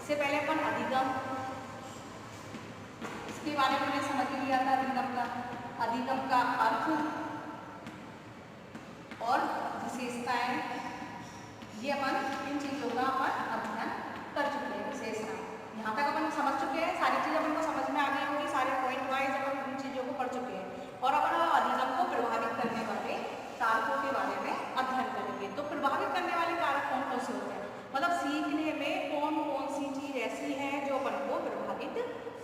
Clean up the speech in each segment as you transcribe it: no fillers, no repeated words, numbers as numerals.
इससे पहले अपन अधिगम, इसके बारे में हमने समझ लिया था अधिगम का अर्थ और विशेषताएं, ये अपन इन चीजों का अपन अध्ययन कर चुके हैं। विशेषता यहाँ तक अपन समझ चुके हैं, सारी चीज अपन को समझ में आ गई होगी, सारे पॉइंट वाइज अपन इन चीजों को पढ़ चुके हैं। और अपन अधिगम को प्रभावित करने वाले कारकों के बारे में अध्ययन करेंगे। तो प्रभावित करने वाले कारक कौन कौन से होते हैं, मतलब सीखने में कौन कौन सी चीज ऐसी है जो अपन को प्रभावित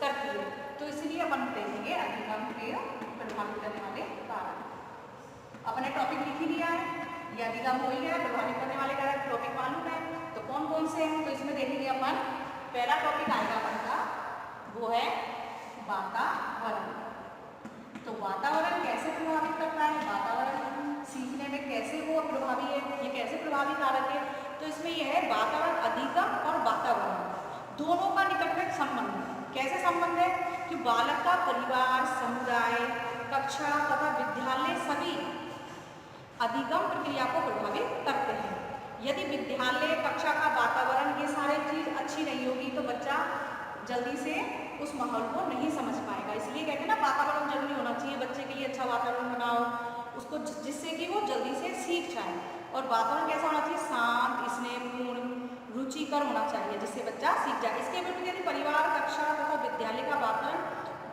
करती है। तो इसलिए अपन देखेंगे अधिगम के प्रभावित करने वाले कारक। अपने टॉपिक लिख ही दिया है, ये अधिगम हो ही गया, प्रभावित करने वाले कारक टॉपिक मालूम है, तो कौन कौन से हैं। तो इसमें देखेंगे अपन पहला टॉपिक आएगा अपन का, वो है वातावरण। तो वातावरण कैसे प्रभावित करता है, वातावरण सीखने में कैसे वो प्रभावी है, ये कैसे प्रभावी कारक है। तो इसमें यह है वातावरण, अधिगम और वातावरण दोनों का निकटतम संबंध है। कैसे संबंध है कि बालक का परिवार, समुदाय, कक्षा तथा विद्यालय सभी अधिगम प्रक्रिया को प्रभावित करते हैं। यदि विद्यालय, कक्षा का वातावरण, ये सारी चीज अच्छी नहीं होगी तो बच्चा जल्दी से उस माहौल को नहीं समझ पाएगा। इसलिए कहते हैं ना वातावरण जरूरी होना चाहिए, बच्चे के लिए अच्छा वातावरण बनाओ उसको, जिससे कि वो जल्दी से सीख जाए। और वातावरण कैसा होना चाहिए, शांत, स्नेहपूर्ण, रुचिकर होना चाहिए, जिससे बच्चा सीख जाए। इसके विपरीत यदि परिवार, कक्षा तथा विद्यालय का वातावरण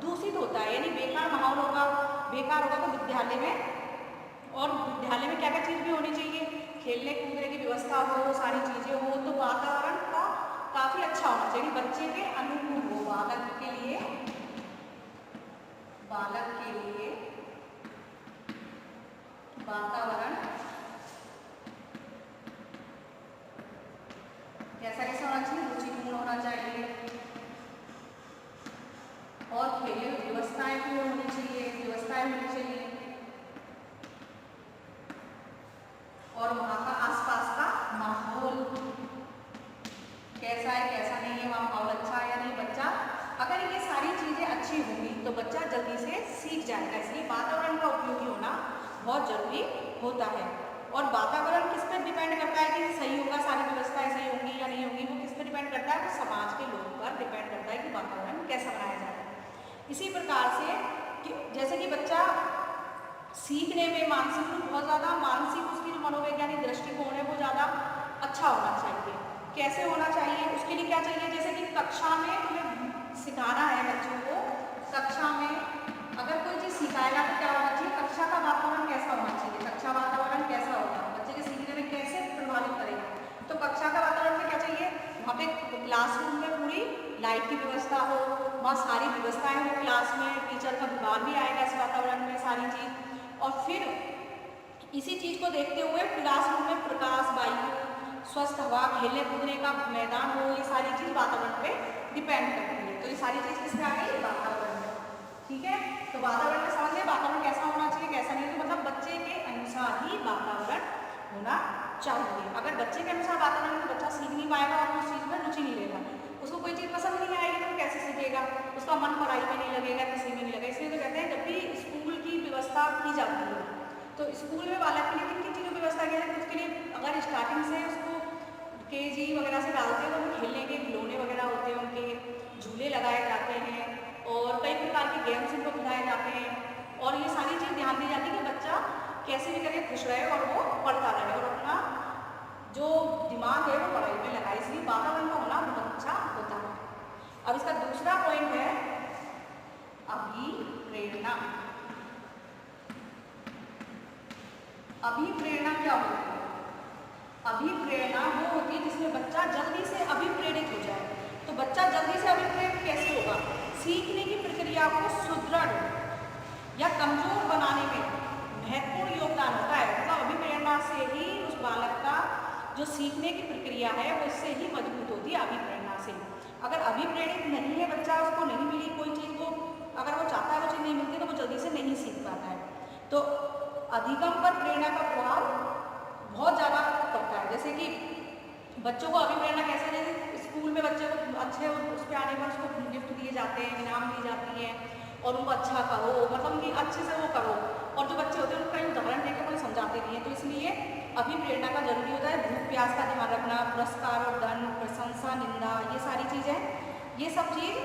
दूषित होता है, यानी बेकार माहौल होगा, बेकार होगा, तो विद्यालय में, और विद्यालय में क्या क्या चीज भी होनी चाहिए, खेलने कूदने की व्यवस्था हो, सारी चीजें हो, तो वातावरण का काफी अच्छा होना चाहिए, बच्चे के अनुकूल हो। बालक के लिए वातावरण कैसा कैसा होना चाहिए, रुचिपूर्ण होना चाहिए, और खेलने की व्यवस्थाएं भी होनी चाहिए, और वहाँ का आसपास का माहौल कैसा है, कैसा नहीं है, वहाँ माहौल अच्छा है या नहीं। बच्चा अगर ये सारी चीजें अच्छी होंगी तो बच्चा जल्दी से सीख जाएगा। इसलिए वातावरण का उपयोगी होना बहुत जरूरी होता है। और वातावरण किस पर डिपेंड करता है कि सही होगा, सारी व्यवस्थाएं सही होंगी या नहीं होंगी, वो किस पर डिपेंड करता है, तो समाज के लोगों पर डिपेंड करता है कि वातावरण कैसा बनाया जाए। इसी प्रकार से कि जैसे कि बच्चा सीखने में मानसिक रूप बहुत ज़्यादा, मानसिक उसकी जो मनोवैज्ञानिक दृष्टिकोण है वो ज़्यादा अच्छा होना चाहिए। कैसे होना चाहिए, उसके लिए क्या चाहिए, जैसे कि कक्षा में तुम्हें सिखाना है बच्चों को, कक्षा में अगर कोई चीज़ सिखाएगा तो क्या होना चाहिए, कक्षा का वातावरण कैसा होना चाहिए, कक्षा वातावरण कैसा होगा, बच्चे के सीखने में कैसे प्रभावित करेगा। तो कक्षा का वातावरण में क्या चाहिए, वहाँ पे क्लासरूम में पूरी लाइट की व्यवस्था हो, वहाँ सारी व्यवस्थाएं हो क्लास में, टीचर का विभाग भी आएगा इस वातावरण में, सारी चीज़। और फिर इसी चीज़ को देखते हुए क्लासरूम में प्रकाश, वायु, स्वस्थ हवा, खेलने कूदने का मैदान हो, ये सारी चीज़ वातावरण पे डिपेंड करती है। तो ये सारी चीज़ किसमें आ गई, वातावरण में। ठीक है, तो वातावरण में समझ लिया वातावरण कैसा होना चाहिए, कैसा नहीं, तो मतलब बच्चे के अनुसार ही वातावरण होना चाहिए। अगर बच्चे के अनुसार वातावरण में बच्चा सीख नहीं पाएगा और उस चीज़ में रुचि नहीं लेगा, उसको कोई चीज़ पसंद नहीं आएगी तो कैसे सीखेगा, उसका मन पढ़ाई में नहीं लगेगा, किसी में नहीं लगेगा। इसलिए तो कहते हैं जब भी स्कूल की व्यवस्था की जाती है तो स्कूल में बालक के लिए किन किन चीज़ों की व्यवस्था की जाती है, उसके लिए अगर स्टार्टिंग से उसको KG वगैरह से डालते हैं तो खेलने के खिलौने वगैरह होते हैं, उनके झूले लगाए जाते हैं और कई प्रकार के गेम्स उनको खिलाए जाते हैं। और ये सारी चीज़ ध्यान दी जाती है कि बच्चा कैसे भी करके खुश रहे और वो पढ़ता रहे और अपना जो दिमाग है वो पढ़ाई में लगाए। इसलिए वातावरण का होना बहुत अच्छा होता है। अब इसका दूसरा पॉइंट है अभिप्रेरणा। अभिप्रेरणा क्या होती है, अभिप्रेरणा वो होती है जिसमें बच्चा जल्दी से अभिप्रेरित हो जाए। तो बच्चा जल्दी से अभिप्रेरित कैसे होगा, सीखने की प्रक्रिया को सुदृढ़ या कमजोर बनाने में महत्वपूर्ण योगदान होता है। मतलब अभिप्रेरणा से ही उस बालक का जो सीखने की प्रक्रिया है वो इससे ही मजबूत होती है, अभिप्रेरणा से। अगर अभिप्रेरित नहीं है बच्चा, उसको नहीं मिली कोई चीज़ को, अगर वो चाहता है वो चीज़ नहीं मिलती तो वो जल्दी से नहीं सीख पाता है। तो अधिगम पर प्रेरणा का प्रभाव बहुत ज़्यादा पड़ता है। जैसे कि बच्चों को अभिप्रेरणा कैसे, जैसे स्कूल में बच्चे को अच्छे उस पर आने पर उसको गिफ्ट दिए जाते हैं, इनाम दी जाती है और उनको अच्छा करो, मतलब कि अच्छे से वो करो। और जो बच्चे होते हैं उनको कई उदाहरण देकर कोई समझाते नहीं है। तो इसलिए अभिप्रेरणा का जरूरी होता है। भूख प्यास का ध्यान रखना, पुरस्कार और दंड, प्रशंसा, निंदा, ये सारी चीज़ें, ये सब चीज़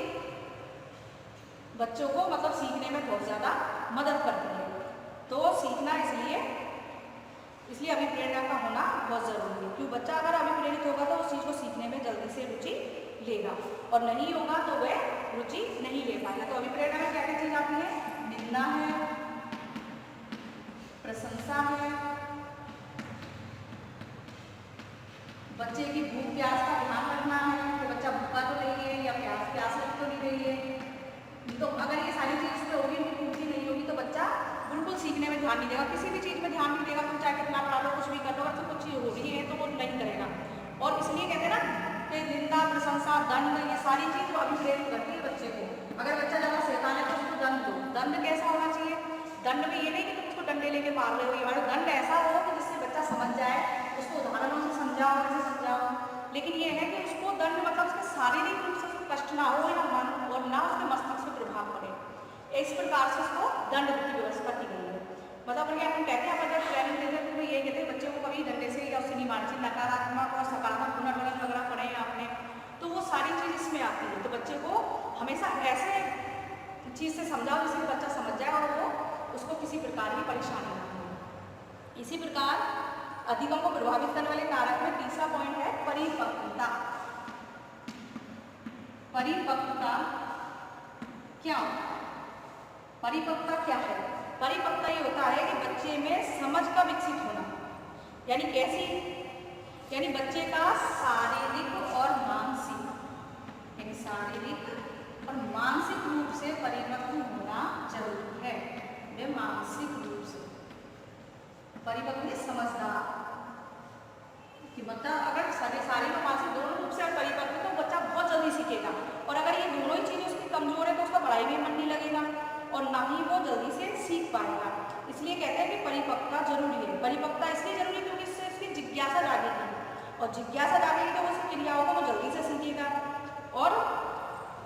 बच्चों को मतलब सीखने में बहुत ज़्यादा मदद करती है। तो सीखना इसलिए अभिप्रेरणा का होना बहुत ज़रूरी है। क्यों? बच्चा अगर अभिप्रेरित होगा तो उस चीज़ को सीखने में जल्दी से रुचि लेगा, और नहीं होगा तो वह रुचि नहीं ले पाएगा। तो अभिप्रेरणा में क्या क्या चीज़ आती है? निंदा है, प्रशंसा है, बच्चे की भूख प्यास का ध्यान रखना है कि बच्चा भूखा तो नहीं है या प्यास लग तो नहीं रही है। तो अगर ये सारी चीज़ पे होगी, उनकी पूर्ति नहीं होगी तो बच्चा बिल्कुल सीखने में ध्यान नहीं देगा, किसी भी चीज़ में ध्यान नहीं देगा। तुम चाहे कितना पढ़ा लो, कुछ भी कर लो, अगर तो कुछ चीज़ हो रही है तो वो नहीं करेगा। और इसलिए कहते हैं ना कि निंदा, प्रशंसा, दंड, ये सारी चीज़ जो अभिप्रेरित करती है बच्चे को। अगर बच्चा ज़्यादा शैतान है तो उसको दंड दो। दंड कैसा होना चाहिए? दंड में ये नहीं कि तुम उसको डंडे लेके मार रहे हो, ये दंड ऐसा हो कि जिससे बच्चा समझ जाए, उसको उदाहरणों से समझाओ, कैसे समझाओ। लेकिन ये है कि उसको दंड मतलब उसके शारीरिक रूप से कष्ट ना हो या मन, और ना उसके मस्तिष्क पर प्रभाव पड़े, इस प्रकार से उसको दंड की व्यवस्था की गई है। मतलब अगर हम कहते हैं, अगर जब ट्रेनिंग देते हैं तो ये कहते हैं बच्चे को कभी डंडे से या उससे नहीं मारना चाहिए। नकारात्मक और सकारात्मक पुनर्वलन वगैरह पढ़े हैं आपने, तो वो सारी चीज़ इसमें आती है। तो बच्चे को हमेशा ऐसे चीज़ से समझाओ जिससे बच्चा समझ जाए और वो उसको किसी प्रकार की परेशानी ना हो। इसी प्रकार अधिकों को प्रभावित करने वाले कारक में तीसरा पॉइंट है परिपक्वता। परिपक्वता क्या? परिपक्वता क्या है? परिपक्वता ये होता है कि बच्चे में समझ का विकसित होना। यानी कैसी? यानी बच्चे का शारीरिक और मानसिक रूप से परिपक्व होना जरूरी है। वे मानसिक रूप से परिपक्व, समझदार, कि मतलब अगर शारीरिक और मानसिक दोनों रूप से परिपक्व तो बच्चा बहुत जल्दी सीखेगा। और अगर ये दोनों ही चीज़ें उसकी कमजोर है तो उसका पढ़ाई में मन नहीं लगेगा और ना ही वो जल्दी से सीख पाएगा। इसलिए कहते हैं कि परिपक्वता जरूरी है। परिपक्वता इसलिए जरूरी है क्योंकि इससे उसकी जिज्ञासा जागेगी, और जिज्ञासा जागेगी तो उस क्रियाओं को वो जल्दी से सीखेगा। और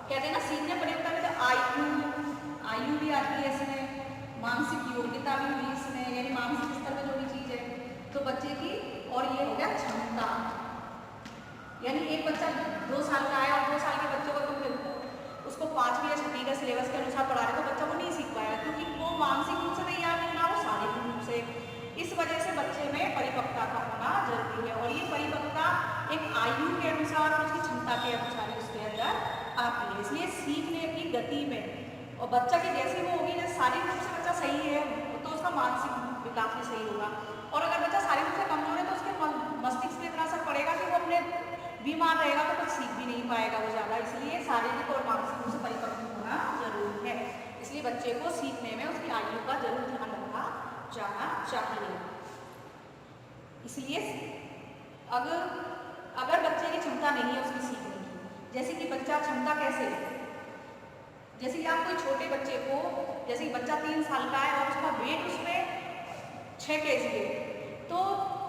कहते हैं ना, सीखने परिपक्वता में तो आयु भी आती है इसमें, मानसिक योग्यता भी हुई इसमें, यानी मानसिक स्तर में जो भी चीज़ है तो बच्चे की। और ये हो गया क्षमता, यानी एक बच्चा 2 साल का है और 2 साल के बच्चे को तुम उसको 5वीं या 6वीं का सिलेबस के अनुसार पढ़ा रहे तो बच्चा वो नहीं सीख पाएगा, क्योंकि वो मानसिक रूप से तैयार नहीं ना, वो शारीरिक रूप से। इस वजह से बच्चे में परिपक्वता का होना जरूरी है। और ये परिपक्वता एक आयु के अनुसार और उसकी क्षमता के अनुसार उसके अंदर आती है। इसलिए सीखने की गति में और बच्चा की जैसी वो होगी, जैसे शारीरिक रूप से बच्चा सही है तो उसका मानसिक विकास भी सही होगा। और अगर बच्चा शारीरिक रूप से कमजोर है तो उसके मस्तिष्क पे इतना असर पड़ेगा कि वो अपने बीमार रहेगा तो कुछ सीख भी नहीं पाएगा वो ज़्यादा। इसलिए शारीरिक और मानसिक रूप से परिपक्व होना जरूरी है। इसलिए बच्चे को सीखने में उसकी आयु का जरूर ध्यान रखना जाना चाहिए। इसलिए अगर बच्चे की क्षमता नहीं है उसकी सीखने की, जैसे कि बच्चा क्षमता कैसे, जैसे कि आप कोई छोटे बच्चे को, जैसे कि बच्चा 3 साल का है और उसका वेट उसमें 6 kg है, तो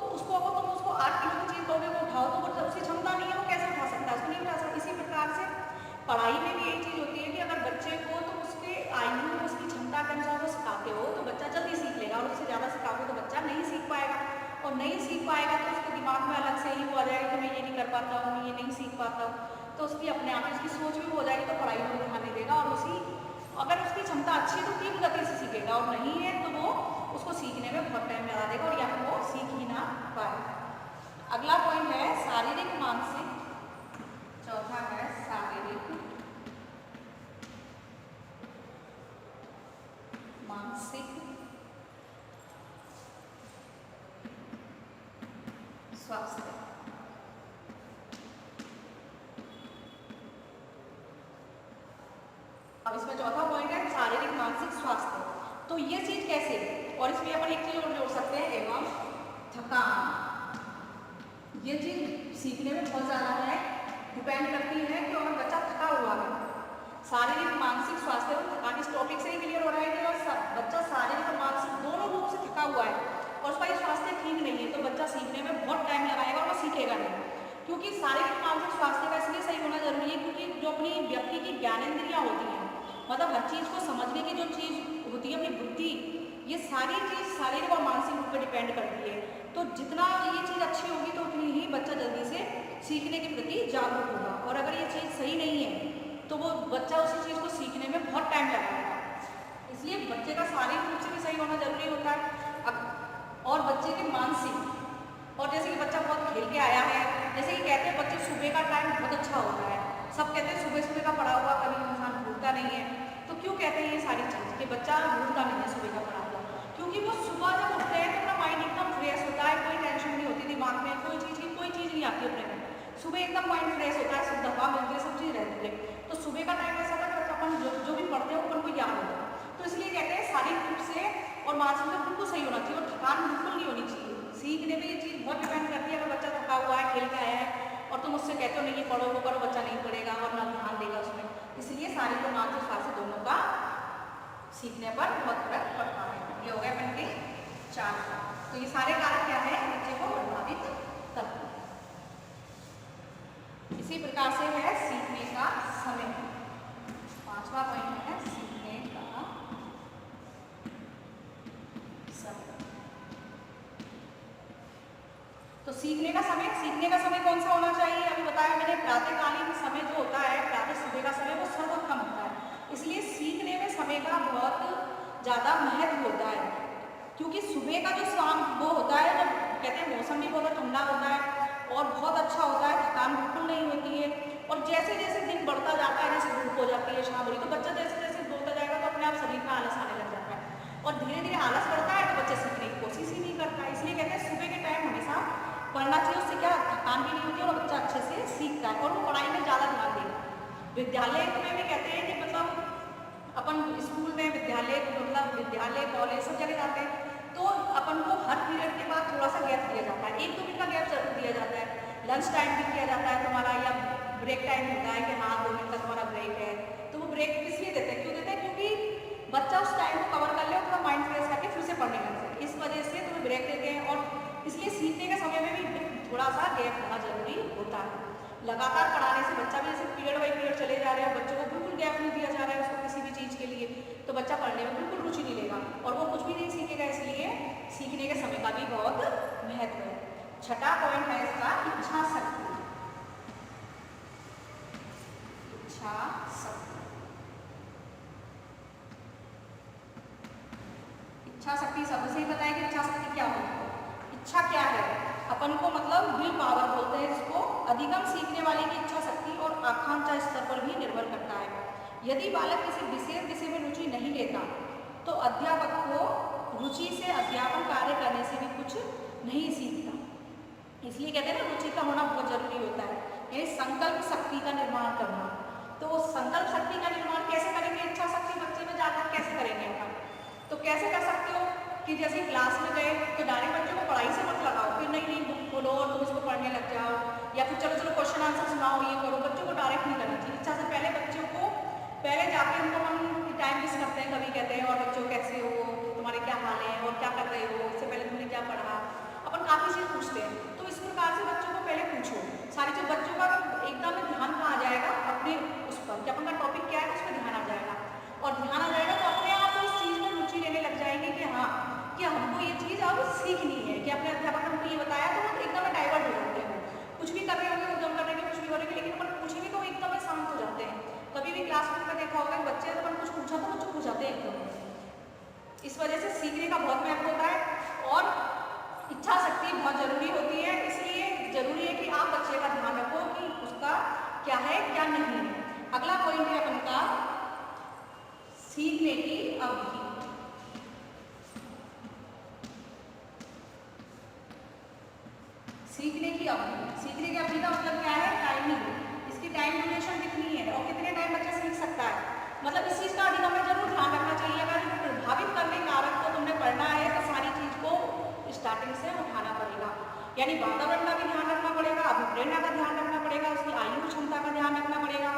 उसको अगर तुम उसको 8 किलो की चीज़ दोगे वो उठाओ तो वो उसकी क्षमता नहीं है, वो कैसे उठा सकता है? उसको नहीं उठा सकता। इसी प्रकार से पढ़ाई में भी यही चीज़ होती है कि अगर बच्चे को तो उसके आयु, उसकी क्षमता के अनुसार वो सिखाते हो तो बच्चा जल्दी सीख लेगा, और उससे ज़्यादा सिखाओगे तो बच्चा नहीं सीख पाएगा। और नहीं सीख पाएगा तो उसके दिमाग में अलग से ही वो आ जाएगा कि मैं ये नहीं कर पाता हूँ, मैं ये नहीं सीख पाता हूँ, तो उसकी अपने आप ही उसकी सोच भी हो जाएगी, तो पढ़ाई में ध्यान नहीं देगा। और अगर उसकी क्षमता अच्छी है तो तीव्र गति से सीखेगा, और नहीं है तो वो उसको सीखने में बहुत टाइम लगा देगा और या फिर वो सीख ही ना पाए। अगला पॉइंट है शारीरिक मानसिक। चौथा है शारीरिक मानसिक स्वास्थ्य। अब इसमें चौथा पॉइंट है शारीरिक मानसिक स्वास्थ्य। तो ये चीज कैसे, और इसमें अपन एक चीज और जोड़ सकते हैं, एवं थकान। ये चीज सीखने में बहुत ज्यादा है, डिपेंड करती है कि अगर बच्चा थका हुआ है, शारीरिक मानसिक स्वास्थ्य और थकान, इस टॉपिक से ही क्लियर हो रहा है कि बच्चा शारीरिक और मानसिक दोनों रूप से थका हुआ है और उसका ये स्वास्थ्य ठीक नहीं है तो बच्चा सीखने में बहुत टाइम लगाएगा और वो सीखेगा नहीं। क्योंकि शारीरिक मानसिक स्वास्थ्य का इसलिए सही होना जरूरी है क्योंकि जो अपनी व्यक्ति की ज्ञानेंद्रियां होती हैं, मतलब हर चीज़ को समझने की जो चीज़ होती है अपनी बुद्धि, ये सारी चीज़ शारीरिक और मानसिक रूप पे डिपेंड करती है। तो जितना ये चीज़ अच्छी होगी तो उतनी ही बच्चा जल्दी से सीखने के प्रति जागरूक होगा, और अगर ये चीज़ सही नहीं है तो वो बच्चा उसी चीज़ को सीखने में बहुत टाइम लगाएगा। इसलिए बच्चे का शारीरिक रूप से भी सही होना जरूरी होता है, और बच्चे के मानसिक, और जैसे कि बच्चा बहुत खेल के आया है, जैसे कि कहते हैं बच्चे सुबह का टाइम बहुत अच्छा होता है, सब कहते हैं सुबह सुबह का पढ़ा हुआ कभी इंसान भूलता नहीं है। तो क्यों कहते हैं ये सारी चीज़ कि बच्चा भूलता नहीं है सुबह का पढ़ा हुआ? क्योंकि वो सुबह जब उठते हैं तो अपना माइंड एकदम फ्रेश होता है, कोई टेंशन नहीं होती दिमाग में, कोई चीज़ नहीं आती अपने में, सुबह एकदम माइंड फ्रेश होता है, शुद्ध हवा मिलती है, सब चीज़ रहती है। तो सुबह का टाइम ऐसा था कि अपन जो भी पढ़ते हैं अपन को याद होता है। तो इसलिए कहते हैं शारीरिक रूप से और मानसिक रूप से बिल्कुल सही होना चाहिए, और थकान बिल्कुल नहीं होनी चाहिए। सीखने में ये चीज़ बहुत डिपेंड करती है। अगर बच्चा थका हुआ है, खेल के आया है, और तुम उससे कहते हो नहीं ये पढ़ो वो करो, बच्चा नहीं पढ़ेगा और ना ध्यान देगा उसमें। इसलिए शारीरिक और मानसिक स्वास्थ्य दोनों का सीखने पर बहुत फर्क पड़ता है। ये हो गया अपन के 4 कारक। तो ये सारे कारक क्या है, बच्चे को प्रभावित करते हैं। इसी प्रकार से है सीखने का समय। 5वां पॉइंट है सीखने का समय। तो सीखने का समय कौन सा होना चाहिए? अभी बताया मैंने, प्रातःकालीन समय जो होता है, प्रातः सुबह का समय, वो सर्वोत्तम होता है। इसलिए सीखने में समय का बहुत ज़्यादा महत्व होता है, क्योंकि सुबह का जो शाम वो होता है, जब कहते हैं मौसम भी बहुत ठंडा होता है और बहुत अच्छा होता है, थकान बिल्कुल नहीं होती है। और जैसे जैसे दिन बढ़ता जाता है, जैसे धूप हो जाती है, शाम हो रही, तो बच्चा जैसे जैसे बोलता जाएगा तो अपने आप शरीर में आलस आने लग जाता है, और धीरे धीरे आलस बढ़ता है तो बच्चा सीखने की कोशिश ही नहीं करता है। इसलिए कहते हैं सुबह के टाइम हमेशा पढ़ना चाहिए, उससे क्या थकान भी नहीं होती और बच्चा अच्छे से सीखता है, और वो पढ़ाई में ज़्यादा ध्यान देगा। विद्यालय में भी कहते हैं कि मतलब अपन स्कूल में विद्यालय कॉलेज सब जगह जाते हैं, तो अपन को हर पीरियड के बाद थोड़ा सा गैप दिया जाता है, 1-2 मिनट का गैप जरूर दिया जाता है। लंच टाइम भी किया जाता है तुम्हारा, या ब्रेक टाइम होता है कि हाँ 2 मिनट का तुम्हारा ब्रेक है। तो वो ब्रेक किस लिए देते हैं, क्यों देते हैं? क्योंकि बच्चा उस टाइम को कवर कर ले और थोड़ा माइंड फ्रेश करके फिर से पढ़ने लग जाए, इस वजह से तुम्हें ब्रेक देते हैं। और इसलिए सीखने के समय में भी थोड़ा सा गैप होना जरूरी होता है। लगातार पढ़ाने से बच्चा भी, जैसे पीरियड बाई पीरियड चले जा रहे हैं, बच्चों को बिल्कुल गैप नहीं दिया जा रहा है उसको किसी भी चीज़ के लिए, तो बच्चा पढ़ने में बिल्कुल रुचि नहीं लेगा और वो कुछ भी नहीं सीखेगा। इसलिए सीखने के समय का भी बहुत महत्व है। 6वां पॉइंट है इसका इच्छा शक्ति। इच्छा शक्ति, इच्छा शक्ति शब्द से ही बताया कि इच्छा शक्ति क्या होती है। इच्छा क्या है? अपन को मतलब विल पावर बोलते हैं इसको। अधिगम सीखने वाले की इच्छा शक्ति और आकांक्षा स्तर पर भी निर्भर करता है। यदि बालक किसी विशेष विषय में रुचि नहीं लेता तो अध्यापक को रुचि से अध्यापन कार्य करने से भी कुछ नहीं सीखता। इसलिए कहते हैं ना, रुचि का होना बहुत जरूरी होता है, यानी संकल्प शक्ति का निर्माण करना। तो संकल्प शक्ति का निर्माण कैसे करेंगे? इच्छा शक्ति बच्चे में जाकर कैसे करेंगे अपन? तो कैसे कर सकते हो कि जैसे क्लास में गए तो डायरेक्ट बच्चों को पढ़ाई से मत लगाओ, फिर नहीं बुक खोलो और तुम इसको पढ़ने लग जाओ, या फिर चलो चलो क्वेश्चन आंसर सुनाओ, ये करो। बच्चों को डायरेक्ट नहीं करना चाहिए। इच्छा से पहले बच्चों को पहले जाके उनको हम टाइम मिस करते हैं, कभी कहते हैं और बच्चों कैसे हो, तुम्हारे क्या हाल है और क्या कर रहे हो, इससे पहले तुमने क्या पढ़ा, अपन काफ़ी चीज़ पूछते हैं। तो इस प्रकार से बच्चों को पहले पूछो सारी चीज़, बच्चों का एकदम ध्यान कहाँ आ जाएगा अपने उस पर कि अपन का टॉपिक क्या है, उस पर ध्यान आ जाएगा। और ध्यान आ जाएगा तो अपने आप उस चीज़ में रुचि लेने लग जाएंगे कि हाँ कि हमको ये चीज़ अब सीखनी है, कि अपने अध्यापक ने हमको ये बताया, तो वो एकदम डाइवर्ट हो जाते हैं। कुछ भी कर रहे होंगे, उद्यम कर रहे हैं, कुछ भी करेंगे, लेकिन अपन पूछेंगे तो एकदम शांत हो जाते हैं। कभी भी क्लासरूम में देखा होगा बच्चे, जब अपन कुछ पूछा तो बच्चे पूछ जाते हैं एकदम। इस वजह से सीखने का बहुत महत्व होता है और इच्छा शक्ति बहुत जरूरी होती है। इसलिए जरूरी है कि आप बच्चे का ध्यान रखो कि उसका क्या है क्या नहीं है। अगला पॉइंट है अपन का सीखने की अवधि। सीखने की अवधि का मतलब क्या है? टाइमिंग। इसकी टाइम ड्यूरेशन कितनी है और कितने टाइम बच्चा सीख सकता है, मतलब इस चीज़ का अधिगम में जरूर ध्यान रखना चाहिए। अगर प्रभावित करने कारक को तुमने पढ़ना है तो सारी चीज़ को स्टार्टिंग से उठाना पड़ेगा, यानी वातावरण का भी ध्यान रखना पड़ेगा, अभिप्रेरणा का ध्यान रखना पड़ेगा, उसकी आयु क्षमता का ध्यान रखना पड़ेगा,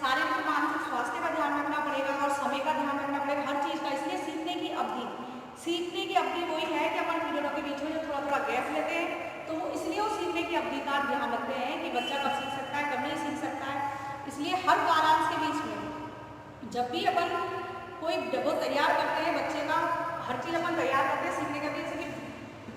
शारीरिक मानसिक स्वास्थ्य का ध्यान रखना पड़ेगा और समय का ध्यान रखना पड़ेगा, हर चीज़ का। इसलिए सीखने की अवधि वही है कि अपन पीरियडों के बीच में जो थोड़ा थोड़ा गैप लेते हैं, तो वो इसलिए वो सीखने की अवधि का ध्यान रखते हैं कि बच्चा कब सीख सकता है, कब नहीं सीख सकता है। इसलिए हर कालांश के बीच में जब भी अपन कोई वो तैयार करते हैं बच्चे का, हर चीज़ अपन तैयार करते हैं सीखने का भी, जैसे कि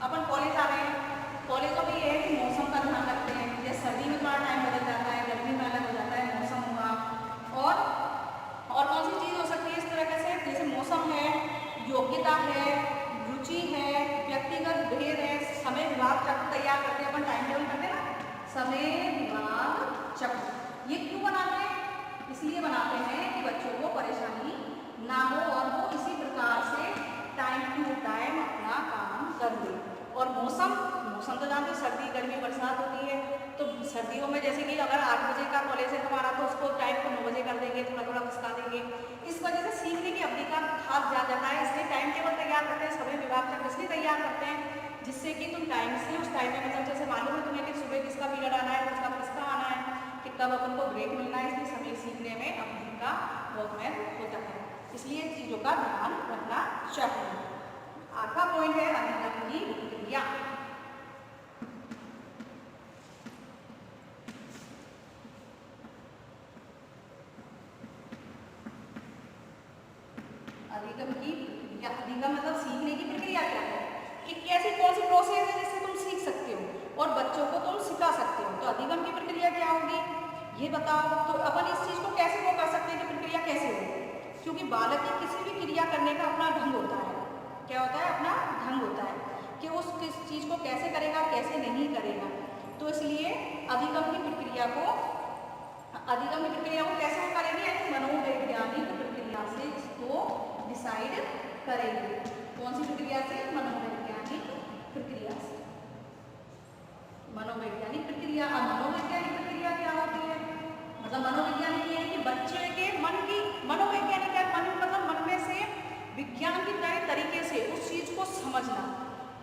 मौसम, मौसम तो जानते हो सर्दी गर्मी बरसात होती है, तो सर्दियों में जैसे कि अगर 8 बजे का कॉलेज है हमारा तो उसको टाइम को 9 बजे कर देंगे, थोड़ा थोड़ा घुसका देंगे। इस वजह से सीखने की अवधि का हाथ जा जाता है, इसलिए टाइम टेबल तैयार करते हैं, समय विभाग तक इसलिए तैयार करते हैं जिससे कि तुम टाइम से उस टाइम में मतलब जैसे मालूम है तुम्हें कि सुबह किसका पीरियड आना है, उसका किसका आना है, कि कब अपन को ब्रेक मिलना है, इसलिए समय सीखने में अवधि का बहुत महत्व होता है, इसलिए चीज़ों का ध्यान रखना चाहिए। आठवां पॉइंट है अभिगम की प्रक्रिया। अधिगम की प्रक्रिया, अधिगम मतलब सीखने की प्रक्रिया क्या है कि कैसी कौन सी प्रोसेस है जिससे तुम सीख सकते हो और बच्चों को तुम सिखा सकते हो। तो अधिगम की प्रक्रिया क्या होगी ये बताओ। तो अपन इस चीज को कैसे वो कर सकते हैं कि प्रक्रिया कैसे हो, क्योंकि बालक की किसी भी क्रिया करने का अपना ढंग होता है। क्या होता है? अपना ढंग होता है कि उस किस चीज को कैसे करेगा कैसे नहीं करेगा। तो इसलिए अधिगम की प्रक्रिया को कैसे वो करेंगे, मनोवैज्ञानिक प्रक्रिया से इसको डिसाइड करेंगे। कौन सी प्रक्रिया से? मनोवैज्ञानिक प्रक्रिया से। मनोवैज्ञानिक प्रक्रिया। अब मनोवैज्ञानिक प्रक्रिया क्या होती है? मतलब मनोवैज्ञानिक ये है कि बच्चे के मन की, मनोवैज्ञानिक है मन मतलब मन में से विज्ञान की तरीके से उस चीज को समझना।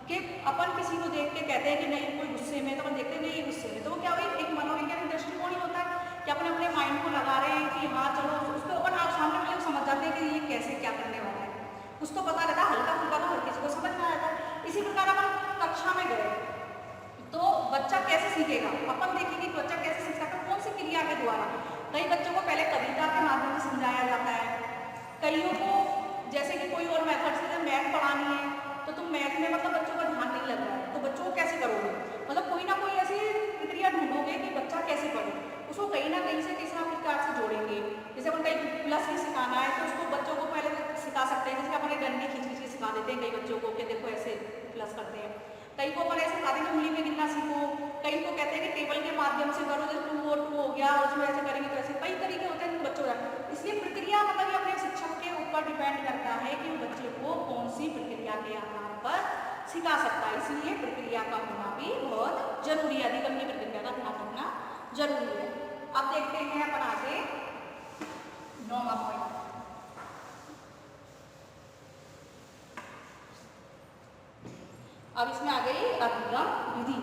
कि अपन किसी को देख के कहते हैं कि नहीं कोई गुस्से में, तो अपन देखते हैं नहीं गुस्से में, तो वो क्या हुई एक मनोवैज्ञानिक दृष्टिकोण ही होता है कि अपन अपने माइंड को लगा रहे हैं कि हाँ चलो उसको अपन आप सामने वाले को समझ जाते हैं कि ये कैसे क्या करने वाला है, उसको पता रहता है, हल्का फुल्का तो हर किसी को समझ में आता है। इसी प्रकार अपन कक्षा में गए तो बच्चा कैसे सीखेगा, अपन देखेंगे कि बच्चा कैसे सीख सकता है, कौन सी क्रिया के द्वारा। कई बच्चों को पहले कविता के माध्यम से समझाया जाता है, कईयों को जैसे कि कोई और मेथड से मैथ पढ़ानी है तो तुम मैथ में मतलब बच्चों का ध्यान नहीं लग रहा है तो बच्चों को कैसे करोगे, मतलब कोई ना कोई ऐसी प्रक्रिया ढूंढोगे कि बच्चा कैसे पढ़े, उसको कहीं ना कहीं से किसी ना किसी प्रकार से जोड़ेंगे। जैसे अपन कहीं प्लस भी सिखाना है तो उसको बच्चों को पहले सिखा सकते हैं, जैसे अपने डंडी खींच खींच के सिखा देते हैं कई बच्चों को कि देखो ऐसे प्लस करते हैं, कई को अपन ऐसे सिखा देंगे उंगली में गिनना सीखो, कई को कहते हैं कि टेबल के माध्यम से करो, जैसे 2 और 2 हो गया उसमें ऐसे करेंगे तो ऐसे कई तरीके होते हैं बच्चों का। इसलिए प्रक्रिया मतलब ये अपने शिक्षक के ऊपर डिपेंड करता है कि बच्चे को कौन सी प्रक्रिया के आधार पर सिखा सकता है, इसलिए प्रक्रिया का होना भी बहुत जरूरी है, अधिगम की प्रक्रिया का ध्यान रखना जरूरी है। अब देखते हैं अपन आगे 9वां पॉइंट। अब इसमें आ गई अधिगम विधि।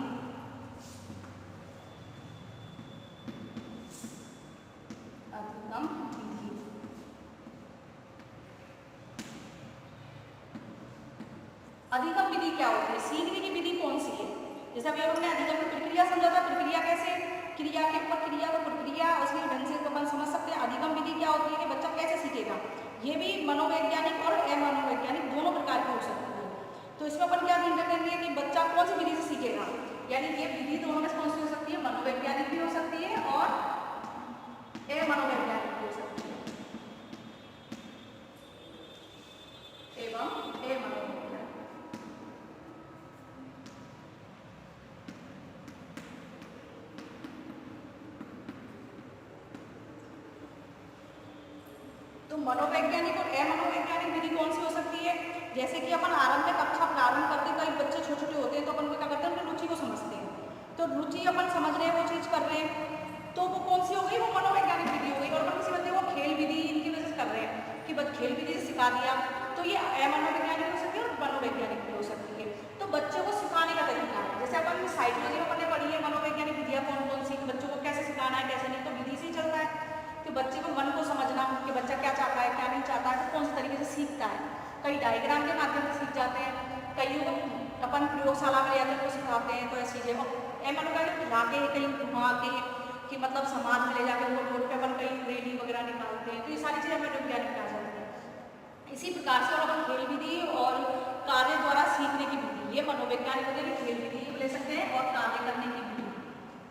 अधिगम विधि अधिगम विधि क्या होती है, सीखने की विधि कौन सी है। जैसे अभी हमने अधिगम की प्रक्रिया समझा था, प्रक्रिया कैसे, क्रिया के ऊपर क्रिया को प्रक्रिया उसके ढंग से अपन समझ सकते हैं। अधिगम विधि क्या होती है कि बच्चा कैसे सीखेगा, ये भी मनोवैज्ञानिक और अमनोवैज्ञानिक दोनों प्रकार की हो सकती है। तो इसमें अपन क्या ध्यान रखेंगे कि बच्चा कौन सी विधि से सीखेगा, यानी ये विधि दोनों में कौन सी हो सकती है, मनोवैज्ञानिक भी हो सकती है और अमनोवैज्ञानिक भी हो सकती है एवं अमनोवैज्ञानिक। तो मनोवैज्ञानिक और अमनोवैज्ञानिक विधि कौन सी हो सकती है, जैसे कि अपन आरंभ में कक्षा प्रारंभ करते कई बच्चे छोटे छोटे होते हैं तो अपन क्या करते हैं अपनी रुचि को समझते हैं, तो रुचि अपन समझ रहे हैं वो चीज कर रहे हैं तो वो कौन सी हो गई, वो मनोवैज्ञानिक विधि हो गई। और अपन किसी बच्चे को खेल विधि इनकी वजह से कर रहे हैं कि बस खेल विधि से सिखा दिया, तो ये अमनोवैज्ञानिक हो सकती है और मनोवैज्ञानिक भी हो सकती है। तो बच्चों को सिखाने का तरीका है, जैसे अपन साइकोलॉजी में अपने पढ़ी है मनोवैज्ञानिक विधियाँ कौन कौन सी, बच्चों को कैसे सिखाना है कैसे नहीं, तो विधि से ही चलता है कि बच्चे को मन को समझना कि बच्चा क्या चाहता है क्या नहीं चाहता है, तो कौन से तरीके से सीखता है। कई डायग्राम के माध्यम से सीख जाते हैं, कईयों को अपन प्रयोगशाला में जाकर को सिखाते हैं, तो ऐसी चीज़ें मनोवैज्ञानिक खिला के कहीं घुमा के कि मतलब समाज में ले जाकर रोड पे अपन कहीं रैली वगैरह निकालते हैं, तो ये सारी चीज़ें मनोवैज्ञानिक आ जाती है। इसी प्रकार से और अपन खेल विधि और कार्य द्वारा सीखने की विधि, ये मनोवैज्ञानिक हो जाएगी, खेल विधि ले सकते हैं और कार्य करने की विधि,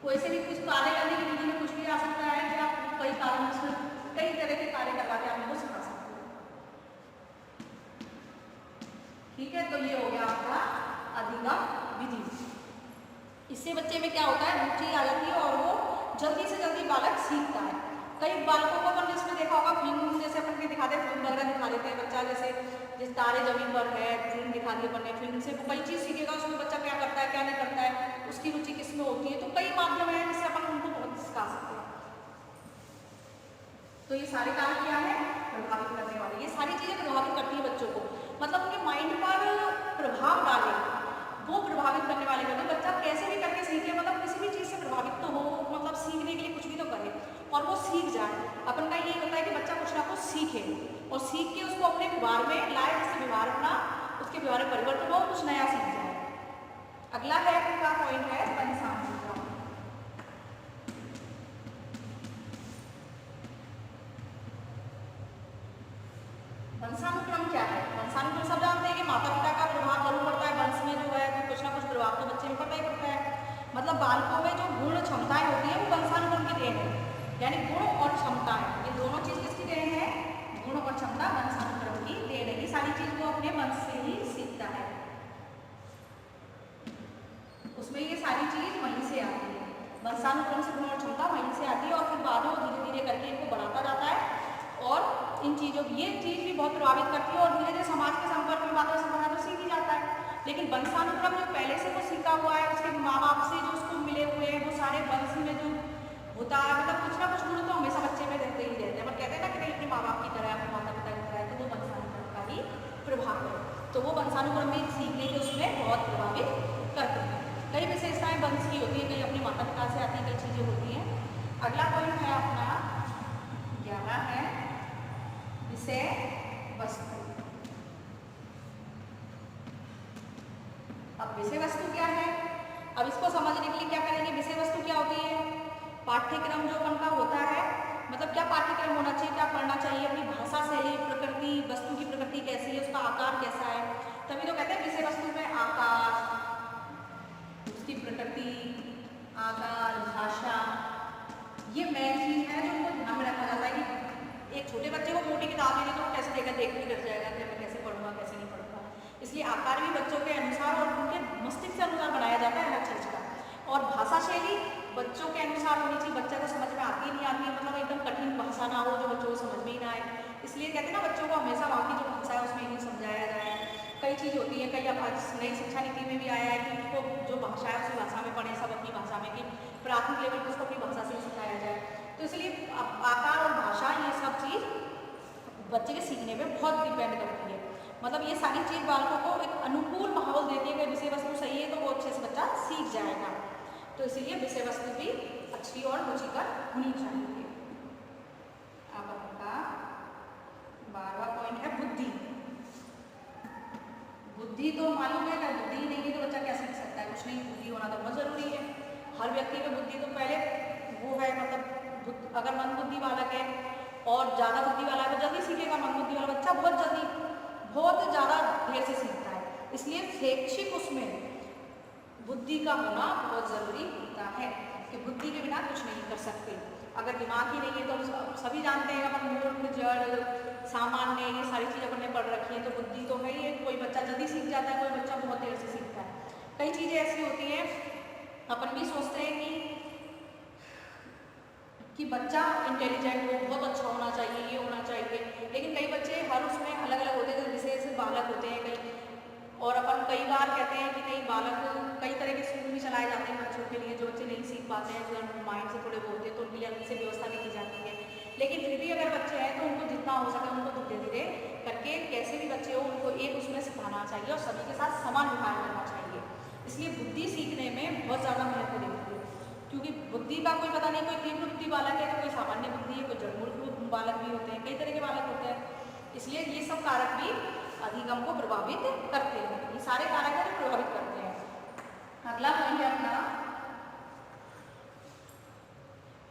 कोई से भी कुछ कार्य करने की विधि में कुछ भी आ सकता है कि आप कई कारण से कई तरह के कार्य करवा के आप उनको सिखा सकते हैं। ठीक है, तो ये हो गया आपका अधिगम विधि। इससे बच्चे में क्या होता है, रुचि आ जाती है और वो जल्दी से जल्दी बालक सीखता है। कई बालकों को अपन जिसमें देखा होगा फिल्म जैसे अपन दिखाते हैं, फिल्म वगैरह दिखा देते हैं, बच्चा जैसे जिस तारे जमीन पर है फिल्म दिखा दी अपन ने, फिल्म से वो कई चीज़ सीखेगा, उसमें बच्चा क्या करता है तो ये सारे कारक क्या है, प्रभावित करने वाले। ये सारी चीजें प्रभावित करती है बच्चों को, मतलब उनके माइंड पर प्रभाव डाले, वो प्रभावित करने वाले होते हैं। बच्चा कैसे भी करके सीख ले, मतलब किसी भी चीज से प्रभावित तो हो, मतलब सीखने के लिए कुछ भी तो करे और वो सीख जाए। अपन का यही होता है कि बच्चा कुछ ना कुछ सीखे और सीख के उसको अपने व्यवहार में लाए, जिससे व्यवहार अपना, उसके व्यवहार में परिवर्तन हो, कुछ नया सीख जाए। अगला है का पॉइंट है वंशानुक्रम। वंशानुक्रम क्या है? वंशानुक्रम सब जानते हैं कि माता पिता का प्रभाव जरूर पड़ता है, वंश में जो है कुछ ना कुछ प्रभाव तो बच्चे में पड़ता ही पड़ता है। मतलब बालकों में जो गुण क्षमताएं होती है वो वंशानुक्रम की देन है, यानी गुण और क्षमताएं, ये दोनों चीज किसकी देन है? गुण और क्षमता वंशानुक्रम की देन है। ये सारी चीज वो अपने वंश से ही सीखता है, उसमें ये सारी चीज वहीं से आती है। वंशानुक्रम से गुण और क्षमता वहीं से आती है और फिर बाद में धीरे धीरे करके इनको बढ़ाता जाता है और इन चीजों, ये चीज भी बहुत प्रभावित करती है और धीरे धीरे समाज के संपर्क में बातों से तो सीख ही जाता है। लेकिन वंशानुक्रम जो पहले से वो सीखा हुआ है, उसके माँ बाप से जो उसको मिले हुए हैं, वो सारे वंश में जो होता है, मतलब कुछ ना कुछ गुण तो हमेशा बच्चे में रहते ही रहते हैं। पर कहते हैं ना कि नहीं, अपने माँ बाप की तरह, अपने माता पिता की तरह, तो वो वंशानुक्रम का ही प्रभाव है। तो वो वंशानुक्रम भी सीखने के उसमें बहुत प्रभावित करते हैं। कई विशेषताएं वंश की होती है, कई अपने माता पिता से आती है, कई चीजें होती हैं। अगला पॉइंट है अपना 11 है विषय वस्तु। अब विषय वस्तु क्या है? अब इसको समझने के लिए क्या करेंगे? विषय वस्तु क्या होती है? पाठ्यक्रम जो अपन का होता है, मतलब क्या पाठ्यक्रम होना चाहिए, क्या पढ़ना चाहिए, अपनी भाषा शैली, प्रकृति, वस्तु की प्रकृति कैसी है, उसका आकार कैसा है, तभी तो कहते हैं विषय वस्तु में आकार, उसकी प्रकृति, आकार, भाषा, ये मेन चीज है जो उनको ध्यान में रखा जाता है। कि एक छोटे बच्चे को मोटी किताब लेनी तो कैसे देगा, देख भी डर जाएगा कि मैं कैसे पढ़ूंगा, कैसे नहीं पढ़ूंगा। इसलिए आकार भी बच्चों के अनुसार और उनके मस्तिष्क के अनुसार बनाया जाता है हर चीज का। और भाषा शैली बच्चों के अनुसार होनी चाहिए, बच्चे को समझ में आती नहीं आती है, मतलब एकदम कठिन भाषा ना हो जो बच्चों को समझ में ही ना आए। इसलिए कहते हैं ना, बच्चों को हमेशा वहाँ की जो भाषा है उसमें ही समझाया जाए। कई चीज़ होती है, कई अब नई शिक्षा नीति में भी आया है कि उनको जो भाषा है उसी भाषा में पढ़े, सब अपनी भाषा में, कि प्राथमिक लेवल पर उसको अपनी भाषा से सिखाया जाए। तो इसलिए आकार और भाषा, ये सब चीज़ बच्चे के सीखने पे बहुत डिपेंड करती है। मतलब ये सारी चीज़ बालकों को एक अनुकूल माहौल देती है कि विषय वस्तु सही है तो वो अच्छे से बच्चा सीख जाएगा। तो इसीलिए विषय वस्तु भी अच्छी और रुचिकर होनी चाहिए। अब आपका 12वां पॉइंट है बुद्धि। बुद्धि तो मालूम है ना, बुद्धि नहीं है तो बच्चा क्या सीख सकता है? कुछ नहीं। बुद्धि होना तो बहुत जरूरी है। हर व्यक्ति में बुद्धि तो पहले वो है, मतलब अगर मंद बुद्धि बालक है और ज़्यादा बुद्धि वाला है तो जल्दी सीखेगा। मंद बुद्धि वाला बच्चा बहुत ज़्यादा देर से सीखता है। इसलिए शैक्षिक उसमें बुद्धि का होना बहुत ज़रूरी होता है कि बुद्धि के बिना कुछ नहीं कर सकते। अगर दिमाग ही नहीं है तो सभी जानते हैं अपन मूर्ख, जड़, सामान्य, ये सारी चीज़ अपन ने पढ़ रखी है, तो बुद्धि तो है ही है। कोई बच्चा जल्दी सीख जाता है, कोई बच्चा बहुत देर से सीखता है। कई चीज़ें ऐसी होती हैं, अपन भी सोचते हैं कि बच्चा इंटेलिजेंट हो, बहुत अच्छा होना चाहिए, ये होना चाहिए, लेकिन कई बच्चे हर उसमें अलग अलग होते हैं, जो विशेष बालक होते हैं कई। और अपन कई बार कहते हैं कि नहीं, बालक कई तरह के स्कूल भी चलाए जाते हैं बच्चों के लिए, जो बच्चे नहीं सीख पाते हैं, जो माइंड से थोड़े बोलते हैं, तो उनके लिए अलग से व्यवस्था भी की जाती है। लेकिन फिर भी अगर बच्चे हैं तो उनको जितना हो सके उनको धीरे धीरे करके, कैसे भी बच्चे हो, उनको एक उसमें सिखाना चाहिए और सभी के साथ समान व्यवहार करना चाहिए। इसलिए बुद्धि सीखने में बहुत ज़्यादा महत्व देती है, क्योंकि बुद्धि का कोई पता नहीं, कोई तीव्र बुद्धि बालक है तो कोई सामान्य बुद्धि है, कोई जड़मूल बालक भी होते हैं, कई तरह के बालक होते हैं। इसलिए ये सब कारक भी अधिगम को प्रभावित करते हैं। ये सारे कारक हैं जो प्रभावित करते हैं। अगला पॉइंट है अपना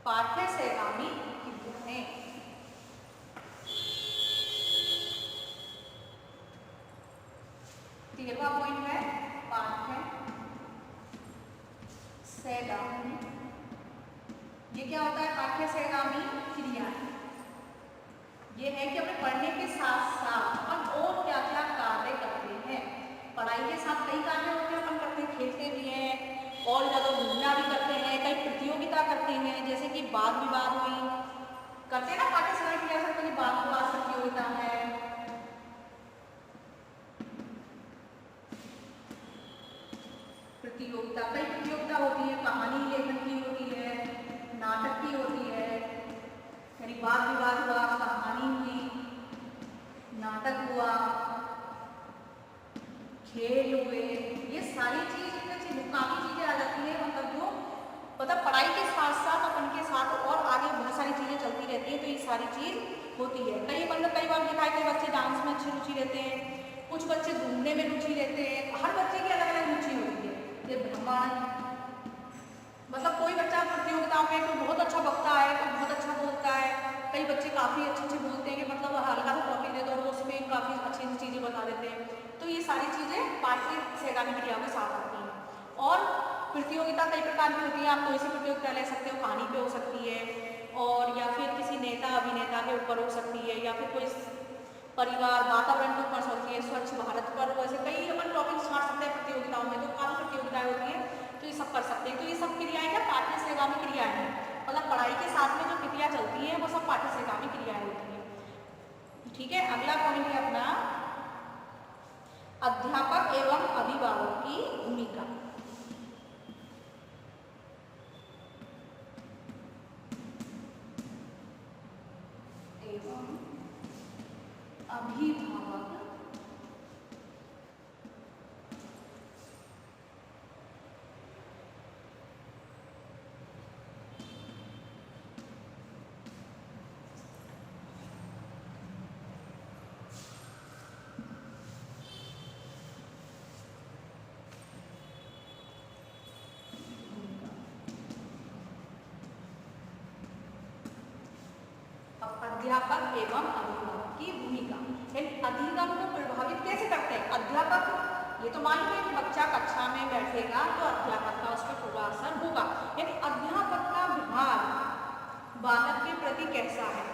पाठ्य सहगामी की गुणें। 13वां पॉइंट है पाठ्य सहगामी। ये क्या होता है? पाठ्य सहगामी क्रिया ये है कि अपने पढ़ने के साथ साथ अपन और क्या क्या कार्य करते हैं। पढ़ाई के साथ कई कार्य होते हैं, अपन करते हैं, खेलते भी हैं और ज़्यादा घूमना भी करते हैं, कई प्रतियोगिता करते हैं, जैसे कि वाद विवाद हुई, करते हैं ना पाठ्य सहगामी क्रिया से, कोई वाद विवाद प्रतियोगिता है, कई प्रतियोगिता होती है, कहानी लेखन की होती है, नाटक की होती है, यानी वाद विवाद हुआ, कहानी हुई, नाटक हुआ, खेल हुए, ये सारी चीज काफी चीजें आ जाती है। मतलब पढ़ाई के साथ साथ अपन के साथ और आगे बहुत सारी चीजें चलती रहती है, तो ये सारी चीज होती है। कई बार देखा है, कई बच्चे डांस में अच्छी रुचि लेते हैं, कुछ बच्चे घूमने में रुचि लेते हैं, हर बच्चे की अलग अलग रुचि होती है। ये भ्रमण, मतलब कोई बच्चा प्रतियोगिताओं में कोई बहुत अच्छा बकता है, कोई बहुत अच्छा बोलता है, कई बच्चे काफ़ी अच्छे बोलते हैं कि मतलब हल्का सा टॉपिक दे दो तो उसमें काफ़ी अच्छी चीज़ें बता देते हैं। तो ये सारी चीज़ें पाठ्य सहगामी क्रियाओं के साथ आती हैं। और प्रतियोगिता कई प्रकार की होती है, आप कोई सी प्रतियोगिता ले सकते हो, कहानी पे हो सकती है, और या फिर किसी नेता अभिनेता के ऊपर हो सकती है, या फिर कोई परिवार वातावरण के ऊपर होती है, स्वच्छ भारत पर, वैसे कई अपन टॉपिक छाड़ सकते हैं प्रतियोगिताओं में। तो काफ़ी प्रतियोगिताएं होती हैं, तो ये सब कर सकते हैं। तो ये सब क्रियाएं क्या पाठ्य सहगामी क्रियाएं हैं, मतलब पढ़ाई के साथ में जो क्रिया चलती है वो सब पाठ्य सहगामी क्रियाएं होती हैं। ठीक है, अगला पॉइंट है अपना अध्यापक एवं अभिभावक की भूमिका। एवं अभिभावक अध्यापक एवं अभिभावक की भूमिका। अधिगम को प्रभावित कैसे करते हैं अध्यापक? ये तो मान लीजिए कि बच्चा कक्षा में बैठेगा तो अध्यापक का उस पर पूरा असर होगा। यानी अध्यापक का व्यवहार बालक के प्रति कैसा है?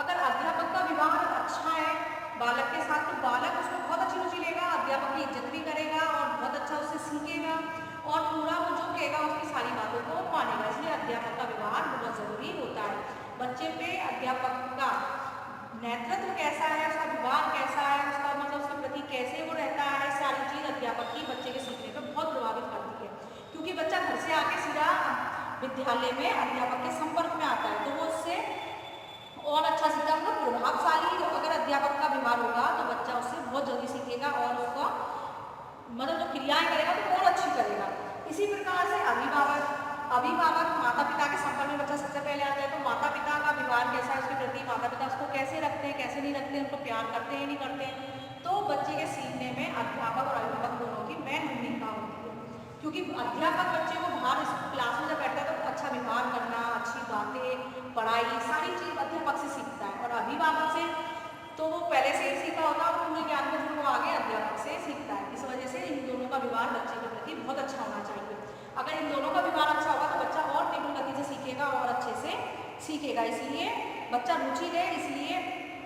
अगर अध्यापक का व्यवहार अच्छा है बालक के साथ, तो बालक उसको बहुत अच्छी रुचि लेगा, अध्यापक की इज्जत भी करेगा और बहुत अच्छा उससे सीखेगा, और पूरा वो जो कहेगा उसकी सारी बातों को मानेगा। इसलिए अध्यापक का व्यवहार बहुत जरूरी होता है। बच्चे पे अध्यापक का नेतृत्व कैसा है, उसका व्यवहार कैसा है, उसका मतलब उसके प्रति कैसे वो रहता है, सारी चीज अध्यापक की बच्चे के सीखने पर बहुत प्रभावित करती है। क्योंकि बच्चा घर से आके सीधा विद्यालय में अध्यापक के संपर्क में आता है, तो वो उससे और अच्छा सीखा। मतलब प्रभावशाली अगर अध्यापक का व्यवहार होगा तो बच्चा उससे बहुत जल्दी सीखेगा और उसका मतलब जो क्रियाएं करेगा तो और अच्छी करेगा। इसी प्रकार से अभिभावक माता पिता के संपर्क में बच्चा सबसे पहले आता है, तो माता पिता का व्यवहार कैसा है उसके प्रति, माता पिता उसको कैसे रखते हैं कैसे नहीं रखते हैं, उनको प्यार करते हैं नहीं करते हैं, तो बच्चे के सीखने में अध्यापक और अभिभावक दोनों की मेन भूमिका होती है। क्योंकि अध्यापक बच्चे को बाहर क्लास में जब बैठता है तो अच्छा व्यवहार करना, अच्छी बातें, पढ़ाई, सारी चीज अध्यापक से सीखता है, और अभिभावक से तो वो पहले से ही सीखा होता है और पूरे ज्ञान को जो वो आगे अध्यापक से सीखता है। इस वजह से इन दोनों का व्यवहार बच्चे के प्रति बहुत अच्छा होना चाहिए। अगर इन दोनों का व्यवहार अच्छा होगा तो बच्चा और तीव्र गति से सीखेगा और अच्छे से सीखेगा। इसलिए बच्चा रुचि ले, इसलिए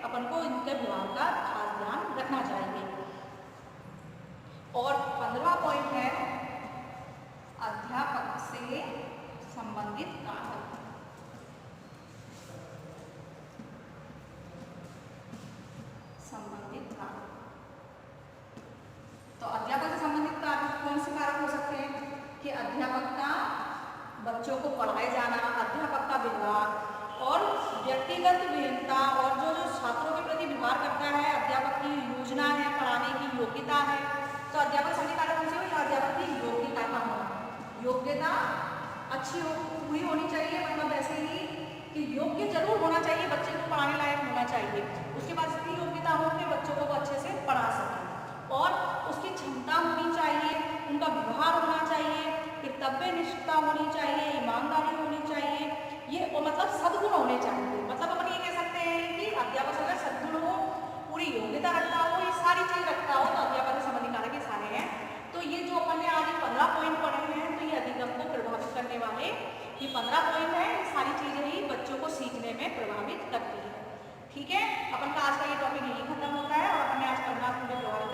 अपन को इनके व्यवहार का खास ध्यान रखना चाहिए। और 15वां पॉइंट है अध्यापक से संबंधित कारक। तो अध्यापक से संबंधित कारक कौन से कारक हो सकते हैं कि अध्यापक का बच्चों को पढ़ाए जाना, अध्यापक का व्यवहार और व्यक्तिगत विभिन्नता, और जो छात्रों के प्रति व्यवहार करता है, अध्यापक की योजना है, पढ़ाने की योग्यता है। तो अध्यापक सभी कारक कौन से हो? अध्यापक की योग्यता का होना, योग्यता अच्छी पूरी होनी चाहिए, मतलब ऐसे ही कि योग्य जरूर होना चाहिए, बच्चे को पढ़ाने लायक होना चाहिए। उसके बाद इतनी योग्यता हो कि बच्चों को वो अच्छे से पढ़ा सके, और उसकी क्षमता होनी चाहिए, उनका व्यवहार होना चाहिए, कर्तव्य निष्ठा होनी चाहिए, ईमानदारी होनी चाहिए, ये मतलब सद्गुण होने चाहिए। मतलब अपन ये कह सकते हैं कि अध्यापक अगर सद्गुण हो, पूरी योग्यता रखता हो, ये सारी चीज रखता हो, तो अध्यापक से संबंधित कारक ये सारे हैं। तो ये जो अपन ने आज 15 पॉइंट पढ़े हैं, तो ये अधिगम को प्रभावित करने वाले ये 15 पॉइंट है, ये सारी चीजें ही बच्चों को सीखने में प्रभावित करती है। ठीक है, अपन का आज का ये टॉपिक यही खत्म होता है, और अपने आज 15 पूरे प्रभावित